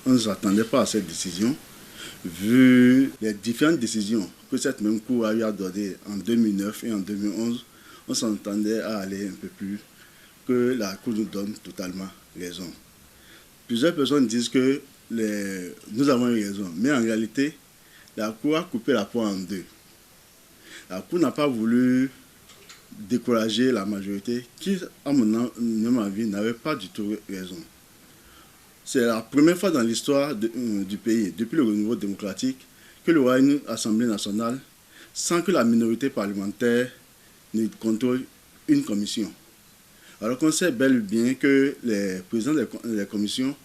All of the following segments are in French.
On ne s'attendait pas à cette décision, vu les différentes décisions que cette même Cour a eu à donner en 2009 et en 2011. On s'attendait à aller un peu plus, que la Cour nous donne totalement raison. Plusieurs personnes disent que nous avons eu raison, mais en réalité, la Cour a coupé la poire en deux. La Cour n'a pas voulu décourager la majorité qui, à mon avis, n'avait pas du tout raison. C'est la première fois dans l'histoire du pays, depuis le renouveau démocratique, que le roi a une Assemblée nationale sans que la minorité parlementaire ne contrôle une commission. Alors qu'on sait bel et bien que les présidents des commissions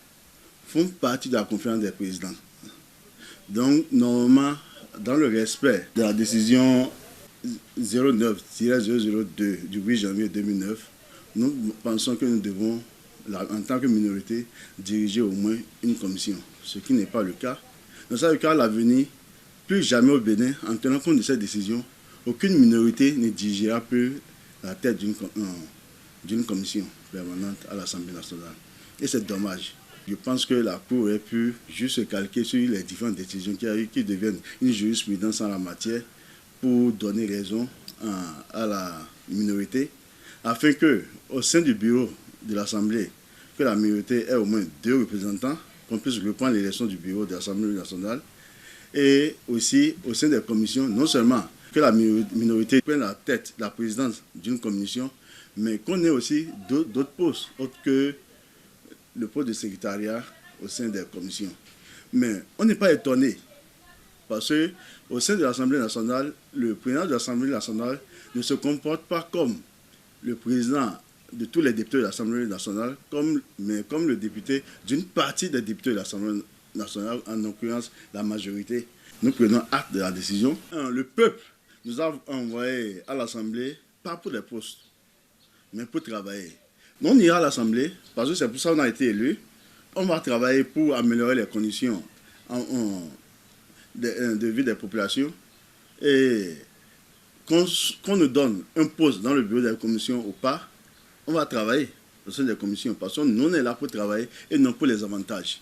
font partie de la conférence des présidents. Donc, normalement, dans le respect de la décision 09-002 du 8 janvier 2009, nous pensons que nous devons, en tant que minorité, diriger au moins une commission, ce qui n'est pas le cas. Dans ce cas, à l'avenir, plus jamais au Bénin, en tenant compte de cette décision, aucune minorité ne dirigera plus la tête d'une commission permanente à l'Assemblée nationale. Et c'est dommage. Je pense que la Cour aurait pu juste se calquer sur les différentes décisions qui deviennent une jurisprudence en la matière pour donner raison à la minorité, afin que, au sein du bureau de l'Assemblée, que la minorité ait au moins 2 représentants, qu'on puisse reprendre l'élection du bureau de l'Assemblée nationale, et aussi au sein des commissions, non seulement que la minorité prenne la tête, la présidence d'une commission, mais qu'on ait aussi d'autres postes, autres que le poste de secrétariat au sein des commissions. Mais on n'est pas étonné, parce qu'au sein de l'Assemblée nationale, le président de l'Assemblée nationale ne se comporte pas comme le président de tous les députés de l'Assemblée nationale, mais comme le député d'une partie des députés de l'Assemblée nationale, en l'occurrence la majorité. Nous prenons acte de la décision. Le peuple nous a envoyés à l'Assemblée, pas pour les postes, mais pour travailler. On ira à l'Assemblée, parce que c'est pour ça qu'on a été élus. On va travailler pour améliorer les conditions de vie des populations. Et qu'on nous donne un poste dans le bureau des commissions ou pas, on va travailler au sein des commissions. Parce que nous, on est là pour travailler et non pour les avantages.